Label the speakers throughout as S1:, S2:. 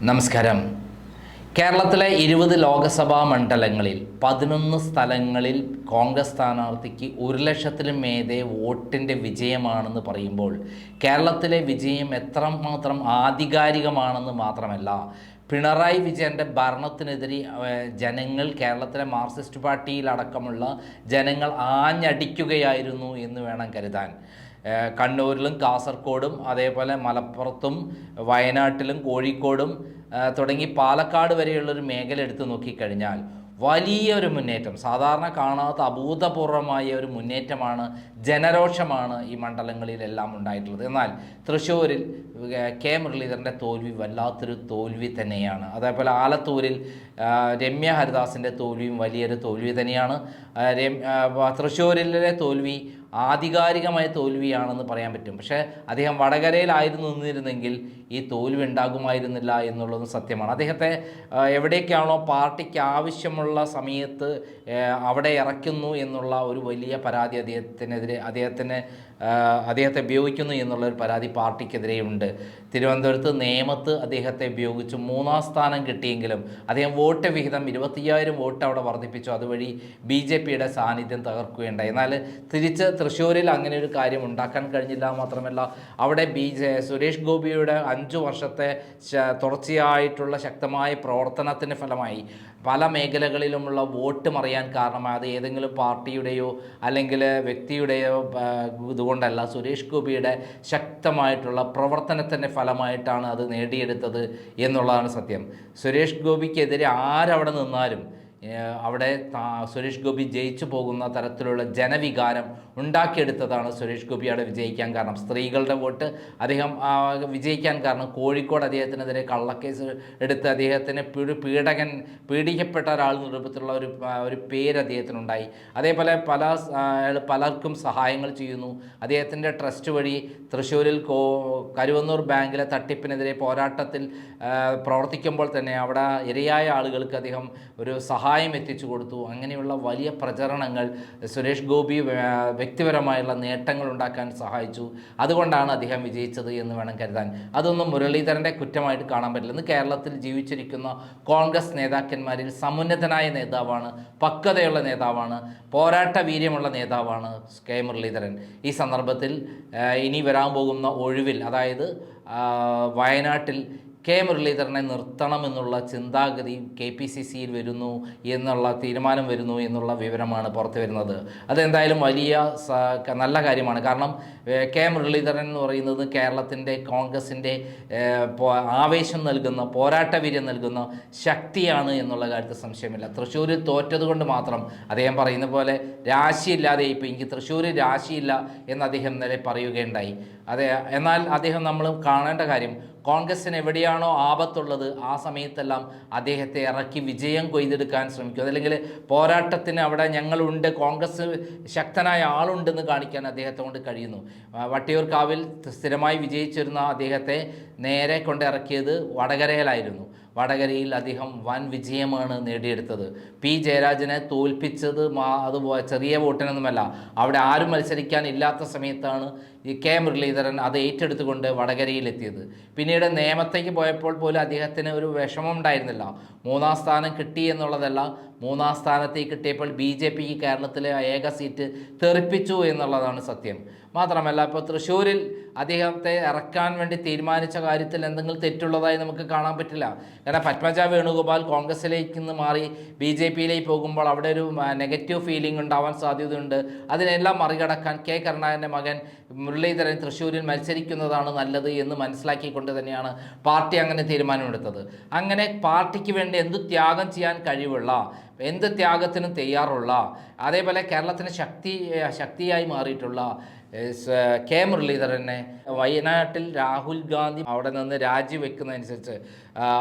S1: നമസ്കാരം. കേരളത്തിലെ 20 ലോക്സഭാ മണ്ഡലങ്ങളിൽ 11 സ്ഥലങ്ങളിൽ കോൺഗ്രസ് സ്ഥാനാർത്ഥിക്ക് 1,00,000-ലും മേതെ വോട്ടിൻ്റെ വിജയമാണെന്ന് പറയുമ്പോൾ കേരളത്തിലെ വിജയം എത്രമാത്രം ആധികാരികമാണെന്ന് മാത്രമല്ല, പിണറായി വിജയൻ്റെ ഭരണത്തിനെതിരെ ജനങ്ങൾ, കേരളത്തിലെ മാർക്സിസ്റ്റ് പാർട്ടിയിലടക്കമുള്ള ജനങ്ങൾ ആഞ്ഞടിക്കുകയായിരുന്നു എന്ന് വേണം കരുതാൻ. കണ്ണൂരിലും കാസർഗോഡും അതേപോലെ മലപ്പുറത്തും വയനാട്ടിലും കോഴിക്കോടും തുടങ്ങി പാലക്കാട് വരെയുള്ളൊരു മേഖല എടുത്തു നോക്കിക്കഴിഞ്ഞാൽ വലിയൊരു മുന്നേറ്റം, സാധാരണ കാണാത്ത അഭൂതപൂർവമായ ഒരു മുന്നേറ്റമാണ്, ജനരോഷമാണ് ഈ മണ്ഡലങ്ങളിലെല്ലാം ഉണ്ടായിട്ടുള്ളത്. എന്നാൽ തൃശ്ശൂരിൽ കെ മുരളീധരൻ്റെ തോൽവി വല്ലാത്തൊരു തോൽവി തന്നെയാണ്. അതേപോലെ ആലത്തൂരിൽ രമ്യ ഹരിദാസിൻ്റെ തോൽവിയും വലിയൊരു തോൽവി തന്നെയാണ്. തൃശ്ശൂരിലെ തോൽവി ആധികാരികമായ തോൽവിയാണെന്ന് പറയാൻ പറ്റും. പക്ഷേ അദ്ദേഹം വടകരയിലായിരുന്നു നിന്നിരുന്നെങ്കിൽ ഈ തോൽവി ഉണ്ടാകുമായിരുന്നില്ല എന്നുള്ളതും സത്യമാണ്. അദ്ദേഹത്തെ എവിടേക്കാണോ പാർട്ടിക്ക് ആവശ്യമുള്ള സമയത്ത് അവിടെ ഇറക്കുന്നു എന്നുള്ള ഒരു വലിയ പരാതി അദ്ദേഹത്തെ ഉപയോഗിക്കുന്നു എന്നുള്ളൊരു പരാതി പാർട്ടിക്കെതിരെയുണ്ട്. തിരുവനന്തപുരത്ത് നേമത്ത് അദ്ദേഹത്തെ ഉപയോഗിച്ചു 3-ാം സ്ഥാനം കിട്ടിയെങ്കിലും അദ്ദേഹം വോട്ട് വിഹിതം 25,000 വോട്ട് അവിടെ വർദ്ധിപ്പിച്ചു. അതുവഴി BJPയുടെ സാന്നിധ്യം തകർക്കുകയുണ്ടായി. എന്നാൽ തിരിച്ച് തൃശ്ശൂരിൽ അങ്ങനെ ഒരു കാര്യം ഉണ്ടാക്കാൻ കഴിഞ്ഞില്ല. മാത്രമല്ല, അവിടെ സുരേഷ് ഗോപിയുടെ 5 വർഷത്തെ തുടർച്ചയായിട്ടുള്ള ശക്തമായ പ്രവർത്തനത്തിൻ്റെ ഫലമായി പല മേഖലകളിലുമുള്ള വോട്ട് മറിയാൻ കാരണമായി അത് ഏതെങ്കിലും പാർട്ടിയുടെയോ അല്ലെങ്കിൽ വ്യക്തിയുടെയോ ഇതുകൊണ്ടല്ല, സുരേഷ് ഗോപിയുടെ ശക്തമായിട്ടുള്ള പ്രവർത്തനത്തിൻ്റെ ഫലമായിട്ടാണ് അത് നേടിയെടുത്തത് എന്നുള്ളതാണ് സത്യം. സുരേഷ് ഗോപിക്കെതിരെ ആരവിടെ നിന്നാലും അവിടെ സുരേഷ് ഗോപി ജയിച്ചു പോകുന്ന തരത്തിലുള്ള ജനവികാരം ഉണ്ടാക്കിയെടുത്തതാണ് സുരേഷ് ഗോപി അവിടെ വിജയിക്കാൻ കാരണം. സ്ത്രീകളുടെ വോട്ട് അദ്ദേഹം വിജയിക്കാൻ കാരണം കോഴിക്കോട് അദ്ദേഹത്തിനെതിരെ കള്ളക്കേസ് എടുത്ത് അദ്ദേഹത്തിന് പീഡിക്കപ്പെട്ട ഒരാൾ രൂപത്തിലുള്ള ഒരു പേര് അദ്ദേഹത്തിനുണ്ടായി. അതേപോലെ പലർക്കും സഹായങ്ങൾ ചെയ്യുന്നു. അദ്ദേഹത്തിൻ്റെ ട്രസ്റ്റ് വഴി തൃശ്ശൂരിൽ കരുവന്നൂർ ബാങ്കിലെ തട്ടിപ്പിനെതിരെ പോരാട്ടത്തിൽ പ്രവർത്തിക്കുമ്പോൾ തന്നെ അവിടെ ഇരയായ ആളുകൾക്ക് അദ്ദേഹം ഒരു സഹായം എത്തിച്ചു കൊടുത്തു. അങ്ങനെയുള്ള വലിയ പ്രചരണങ്ങൾ സുരേഷ് ഗോപി വ്യക്തിപരമായുള്ള നേട്ടങ്ങൾ ഉണ്ടാക്കാൻ സഹായിച്ചു. അതുകൊണ്ടാണ് അദ്ദേഹം വിജയിച്ചത് എന്ന് വേണം കരുതാൻ. അതൊന്നും മുരളീധരൻ്റെ കുറ്റമായിട്ട് കാണാൻ പറ്റില്ല. ഇന്ന് കേരളത്തിൽ ജീവിച്ചിരിക്കുന്ന കോൺഗ്രസ് നേതാക്കന്മാരിൽ സമുന്നതനായ നേതാവാണ്, പക്വതയുള്ള നേതാവാണ്, പോരാട്ട വീര്യമുള്ള നേതാവാണ് കെ മുരളീധരൻ. ഈ സന്ദർഭത്തിൽ ഇനി വരാൻ പോകുന്ന ഒഴിവിൽ, അതായത് വയനാട്ടിൽ കെ മുരളീധരനെ നിർത്തണമെന്നുള്ള ചിന്താഗതി KPCCയിൽ വരുന്നു എന്നുള്ള തീരുമാനം വരുന്നു എന്നുള്ള വിവരമാണ് പുറത്തു വരുന്നത്. അതെന്തായാലും വലിയ നല്ല കാര്യമാണ്. കാരണം കെ മുരളീധരൻ എന്ന് പറയുന്നത് കേരളത്തിൻ്റെ കോൺഗ്രസിൻ്റെ ആവേശം നൽകുന്ന, പോരാട്ടവീര്യം നൽകുന്ന ശക്തിയാണ് എന്നുള്ള കാര്യത്തിൽ സംശയമില്ല. തൃശ്ശൂരിൽ തോറ്റതുകൊണ്ട് മാത്രം അദ്ദേഹം പറയുന്ന പോലെ രാശിയില്ലാതെ ഇപ്പോൾ എനിക്ക് തൃശ്ശൂരിൽ രാശിയില്ല എന്ന് അദ്ദേഹം ഇന്നലെ പറയുകയുണ്ടായി. എന്നാൽ അദ്ദേഹം നമ്മൾ കാണേണ്ട കാര്യം, കോൺഗ്രസ്സിന് എവിടെയാണോ ആപത്തുള്ളത് ആ സമയത്തെല്ലാം അദ്ദേഹത്തെ ഇറക്കി വിജയം കൊയ്തെടുക്കാൻ ശ്രമിക്കും. അതല്ലെങ്കിൽ പോരാട്ടത്തിന് അവിടെ ഞങ്ങളുണ്ട്, കോൺഗ്രസ് ശക്തനായ ആളുണ്ടെന്ന് കാണിക്കാൻ അദ്ദേഹത്തെ കൊണ്ട് കഴിയുന്നു. വട്ടിയൂർക്കാവിൽ സ്ഥിരമായി വിജയിച്ചിരുന്ന അദ്ദേഹത്തെ നേരെ കൊണ്ടിറക്കിയത് വടകരയിലായിരുന്നു. വടകരയിൽ അദ്ദേഹം വൻ വിജയമാണ് നേടിയെടുത്തത്. P. ജയരാജനെ തോൽപ്പിച്ചത് അതുപോലെ ചെറിയ വോട്ടിനൊന്നുമല്ല, അവിടെ ആരും മത്സരിക്കാനില്ലാത്ത സമയത്താണ് ഈ കെ മുരളീധരൻ അത് ഏറ്റെടുത്തുകൊണ്ട് വടകരയിലെത്തിയത്. പിന്നീട് നേമത്തേക്ക് പോയപ്പോൾ പോലും അദ്ദേഹത്തിന് ഒരു വിഷമം ഉണ്ടായിരുന്നില്ല. 3-ാം സ്ഥാനം കിട്ടി എന്നുള്ളതല്ല, 3-ാം സ്ഥാനത്തേക്ക് കിട്ടിയപ്പോൾ BJPക്ക് കേരളത്തിലെ ഏക സീറ്റ് തെറിപ്പിച്ചു എന്നുള്ളതാണ് സത്യം. മാത്രമല്ല, ഇപ്പോൾ തൃശ്ശൂരിൽ അദ്ദേഹത്തെ ഇറക്കാൻ വേണ്ടി തീരുമാനിച്ച കാര്യത്തിൽ എന്തെങ്കിലും തെറ്റുള്ളതായി നമുക്ക് കാണാൻ പറ്റില്ല. കാരണം പത്മജ വേണുഗോപാൽ കോൺഗ്രസ്സിലേക്ക് നിന്ന് മാറി BJPയിലേക്ക് പോകുമ്പോൾ അവിടെ ഒരു നെഗറ്റീവ് ഫീലിംഗ് ഉണ്ടാവാൻ സാധ്യതയുണ്ട്. അതിനെല്ലാം മറികടക്കാൻ കെ കരുണാകരൻ്റെ മകൻ മുരളീധരൻ തൃശ്ശൂരിൽ മത്സരിക്കുന്നതാണ് നല്ലത് എന്ന് മനസ്സിലാക്കിക്കൊണ്ട് തന്നെയാണ് പാർട്ടി അങ്ങനെ തീരുമാനമെടുത്തത്. അങ്ങനെ പാർട്ടിക്ക് വേണ്ടി എന്ത് ത്യാഗം ചെയ്യാൻ കഴിവുള്ള, എന്ത് ത്യാഗത്തിനും തയ്യാറുള്ള, അതേപോലെ കേരളത്തിന് ശക്തിയായി മാറിയിട്ടുള്ള കെ മുരളീധരനെ വയനാട്ടിൽ രാഹുൽ ഗാന്ധി അവിടെ നിന്ന് രാജിവെക്കുന്നതനുസരിച്ച്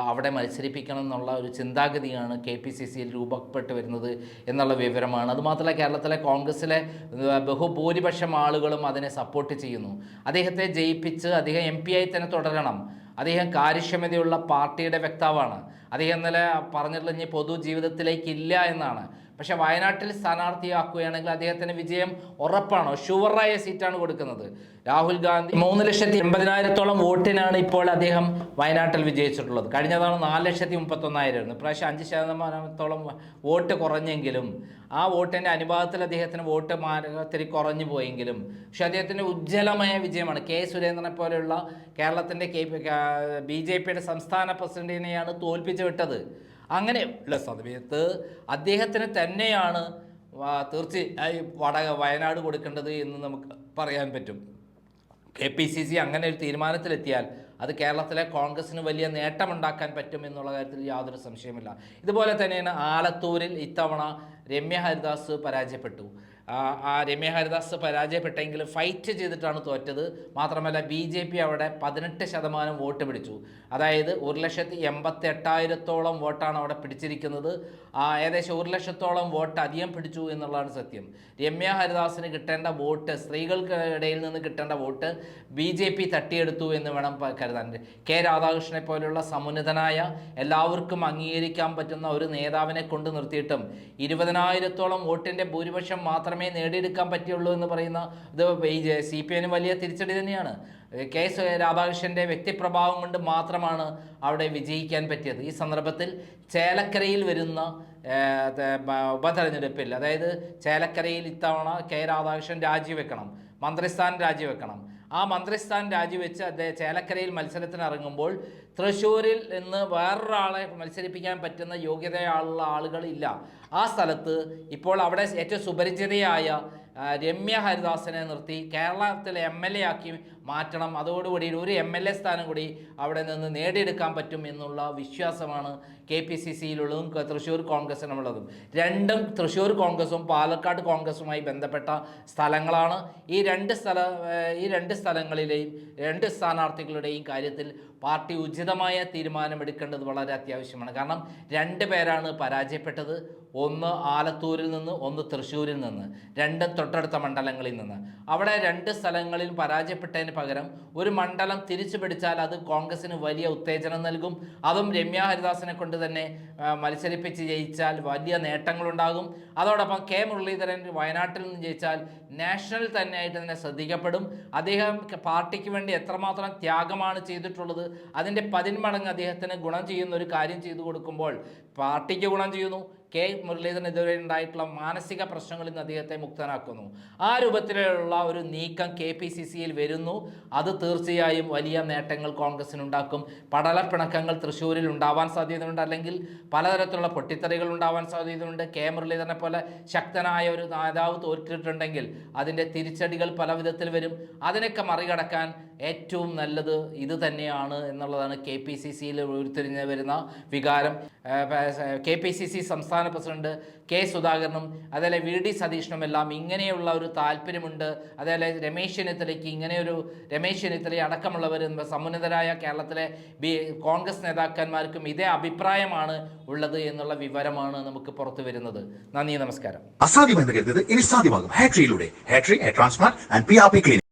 S1: അവിടെ മത്സരിപ്പിക്കണം എന്നുള്ള ഒരു ചിന്താഗതിയാണ് KPCCയിൽ രൂപപ്പെട്ട് വരുന്നത് എന്നുള്ള വിവരമാണ്. അതുമാത്രമല്ല, കേരളത്തിലെ കോൺഗ്രസ്സിലെ ബഹുഭൂരിപക്ഷം ആളുകളും അതിനെ സപ്പോർട്ട് ചെയ്യുന്നു. അദ്ദേഹത്തെ ജയിപ്പിച്ച് അദ്ദേഹം MP ആയി തന്നെ തുടരണം. അദ്ദേഹം കാര്യക്ഷമതയുള്ള പാർട്ടിയുടെ വക്താവാണ്. അദ്ദേഹം ഇന്നലെ പറഞ്ഞിട്ടുള്ള ഇനി പൊതുജീവിതത്തിലേക്കില്ല എന്നാണ്. പക്ഷേ വയനാട്ടിൽ സ്ഥാനാർത്ഥിയാക്കുകയാണെങ്കിൽ അദ്ദേഹത്തിന് വിജയം ഉറപ്പാണോ? ഷുവറായ സീറ്റാണ് കൊടുക്കുന്നത്. രാഹുൽ ഗാന്ധി 3,80,000 വോട്ടിനാണ് ഇപ്പോൾ അദ്ദേഹം വയനാട്ടിൽ വിജയിച്ചിട്ടുള്ളത്. കഴിഞ്ഞ തവണ 4,31,000 ഇപ്രാവശ്യം 5% വോട്ട് കുറഞ്ഞെങ്കിലും ആ വോട്ടിൻ്റെ അനുപാതത്തിൽ അദ്ദേഹത്തിന് വോട്ട് ഒത്തിരി കുറഞ്ഞു പോയെങ്കിലും പക്ഷെ അദ്ദേഹത്തിൻ്റെ ഉജ്ജ്വലമായ വിജയമാണ്. കെ സുരേന്ദ്രനെ പോലെയുള്ള കേരളത്തിൻ്റെ BJPയുടെ സംസ്ഥാന പ്രസിഡന്റിനെയാണ് തോൽപ്പിച്ചു വിട്ടത്. അങ്ങനെയുള്ള സമയത്ത് അദ്ദേഹത്തിന് തന്നെയാണ് തീർച്ചയായും വയനാട് കൊടുക്കേണ്ടത് എന്ന് നമുക്ക് പറയാൻ പറ്റും. KPCC അങ്ങനെ ഒരു തീരുമാനത്തിലെത്തിയാൽ അത് കേരളത്തിലെ കോൺഗ്രസിന് വലിയ നേട്ടമുണ്ടാക്കാൻ പറ്റും എന്നുള്ള കാര്യത്തിൽ യാതൊരു സംശയമില്ല. ഇതുപോലെ തന്നെയാണ് ആലത്തൂരിൽ ഇത്തവണ രമ്യ ഹരിദാസ് പരാജയപ്പെട്ടു. രമ്യ ഹരിദാസ് പരാജയപ്പെട്ടെങ്കിലും ഫൈറ്റ് ചെയ്തിട്ടാണ് തോറ്റത്. മാത്രമല്ല BJP അവിടെ 18% വോട്ട് പിടിച്ചു. അതായത് 1,88,000 വോട്ടാണ് അവിടെ പിടിച്ചിരിക്കുന്നത്. ഏകദേശം 1,00,000 വോട്ട് അധികം പിടിച്ചു എന്നുള്ളതാണ് സത്യം. രമ്യ ഹരിദാസിന് കിട്ടേണ്ട വോട്ട്, സ്ത്രീകൾക്കിടയിൽ നിന്ന് കിട്ടേണ്ട വോട്ട് BJP തട്ടിയെടുത്തു എന്ന് വേണം കരുതാൻ. കെ രാധാകൃഷ്ണനെ പോലെയുള്ള സമുന്നതനായ എല്ലാവർക്കും അംഗീകരിക്കാൻ പറ്റുന്ന ഒരു നേതാവിനെ കൊണ്ട് നിർത്തിയിട്ടും 20,000 വോട്ടിൻ്റെ ഭൂരിപക്ഷം മാത്രമേ നേടിയെടുക്കാൻ പറ്റുള്ളൂ എന്ന് പറയുന്ന ഇത് CPIന് വലിയ തിരിച്ചടി തന്നെയാണ്. കെ രാധാകൃഷ്ണൻ്റെ വ്യക്തിപ്രഭാവം കൊണ്ട് മാത്രമാണ് അവിടെ വിജയിക്കാൻ പറ്റിയത്. ഈ സന്ദർഭത്തിൽ ചേലക്കരയിൽ വരുന്ന ഉപതെരഞ്ഞെടുപ്പിൽ, അതായത് ചേലക്കരയിൽ ഇത്തവണ കെ രാധാകൃഷ്ണൻ രാജിവെക്കണം, മന്ത്രിസ്ഥാൻ രാജിവെക്കണം. ആ മന്ത്രിസ്ഥാൻ രാജിവെച്ച് അദ്ദേഹം ചേലക്കരയിൽ മത്സരത്തിന് ഇറങ്ങുമ്പോൾ തൃശ്ശൂരിൽ നിന്ന് വേറൊരാളെ മത്സരിപ്പിക്കാൻ പറ്റുന്ന യോഗ്യതയുള്ള ആളുകളില്ല. ആ സ്ഥലത്ത് ഇപ്പോൾ അവിടെ ഏറ്റവും സുപരിചിതയായ രമ്യ ഹരിദാസിനെ നിർത്തി കേരളത്തിലെ MLA ആക്കി മാറ്റണം. അതോടുകൂടി ഒരു MLA സ്ഥാനം കൂടി അവിടെ നിന്ന് നേടിയെടുക്കാൻ പറ്റും എന്നുള്ള വിശ്വാസമാണ് KPCCയിലുള്ളതും തൃശ്ശൂർ കോൺഗ്രസിനുള്ളതും. രണ്ടും തൃശ്ശൂർ കോൺഗ്രസും പാലക്കാട് കോൺഗ്രസുമായി ബന്ധപ്പെട്ട സ്ഥലങ്ങളാണ്. ഈ രണ്ട് സ്ഥലങ്ങളിലെയും രണ്ട് സ്ഥാനാർത്ഥികളുടെയും കാര്യത്തിൽ പാർട്ടി ഉചിതമായ തീരുമാനമെടുക്കേണ്ടത് വളരെ അത്യാവശ്യമാണ്. കാരണം 2 പേരാണ് പരാജയപ്പെട്ടത്. ഒന്ന് ആലത്തൂരിൽ നിന്ന്, ഒന്ന് തൃശ്ശൂരിൽ നിന്ന്, രണ്ടും തൊട്ടടുത്ത മണ്ഡലങ്ങളിൽ നിന്ന്. അവിടെ 2 സ്ഥലങ്ങളിൽ പരാജയപ്പെട്ടതിന് പകരം ഒരു മണ്ഡലം തിരിച്ചു പിടിച്ചാൽ അത് കോൺഗ്രസിന് വലിയ ഉത്തേജനം നൽകും. അതും രമ്യ ഹരിദാസിനെ കൊണ്ട് തന്നെ മത്സരിപ്പിച്ച് ജയിച്ചാൽ വലിയ നേട്ടങ്ങളുണ്ടാകും. അതോടൊപ്പം കെ മുരളീധരൻ വയനാട്ടിൽ നിന്ന് ജയിച്ചാൽ നാഷണൽ തന്നെയായിട്ട് തന്നെ ശ്രദ്ധിക്കപ്പെടും. അദ്ദേഹം പാർട്ടിക്ക് വേണ്ടി എത്രമാത്രം ത്യാഗമാണ് ചെയ്തിട്ടുള്ളത്, അതിൻ്റെ 10 മടങ്ങ് അദ്ദേഹത്തിന് ഗുണം ചെയ്യുന്ന ഒരു കാര്യം ചെയ്തു കൊടുക്കുമ്പോൾ പാർട്ടിക്ക് ഗുണം ചെയ്യുന്നു. കെ മുരളീധരൻ ഇതുവരെ ഉണ്ടായിട്ടുള്ള മാനസിക പ്രശ്നങ്ങളിൽ നിന്ന് അദ്ദേഹത്തെ മുക്തനാക്കുന്നു. ആ രൂപത്തിലുള്ള ഒരു നീക്കം KPCCയിൽ വരുന്നു. അത് തീർച്ചയായും വലിയ നേട്ടങ്ങൾ കോൺഗ്രസിനുണ്ടാക്കും. പടലപ്പിണക്കങ്ങൾ തൃശ്ശൂരിൽ ഉണ്ടാവാൻ സാധ്യതയുണ്ട്, അല്ലെങ്കിൽ പലതരത്തിലുള്ള പൊട്ടിത്തെറികൾ ഉണ്ടാവാൻ സാധ്യതയുണ്ട്. കെ മുരളീധരനെ പോലെ ശക്തനായ ഒരു നേതാവ് തോറ്റിട്ടുണ്ടെങ്കിൽ അതിൻ്റെ തിരിച്ചടികൾ പല വിധത്തിൽ വരും. അതിനൊക്കെ മറികടക്കാൻ ഏറ്റവും നല്ലത് ഇത് തന്നെയാണ് എന്നുള്ളതാണ് KPCCയിൽ ഉരുത്തിരിഞ്ഞ് വരുന്ന വികാരം. KPCC സംസ്ഥാന പ്രസിഡന്റ് കെ സുധാകരനും അതേപോലെ VD സതീഷിനുമെല്ലാം ഇങ്ങനെയുള്ള ഒരു താല്പര്യമുണ്ട്. അതേപോലെ രമേശ് ചെന്നിത്തല അടക്കമുള്ളവർ സമുന്നതരായ കേരളത്തിലെ കോൺഗ്രസ് നേതാക്കന്മാർക്കും ഇതേ അഭിപ്രായമാണ് ഉള്ളത് എന്നുള്ള വിവരമാണ് നമുക്ക് പുറത്തു വരുന്നത്. നന്ദി, നമസ്കാരം.
S2: അസാധ്യമെന്ന് കരുതുന്നത് ഇനി സാധ്യമാകും. ഹാട്രിയിലൂടെ Hatri hair transplant and PRP clinic.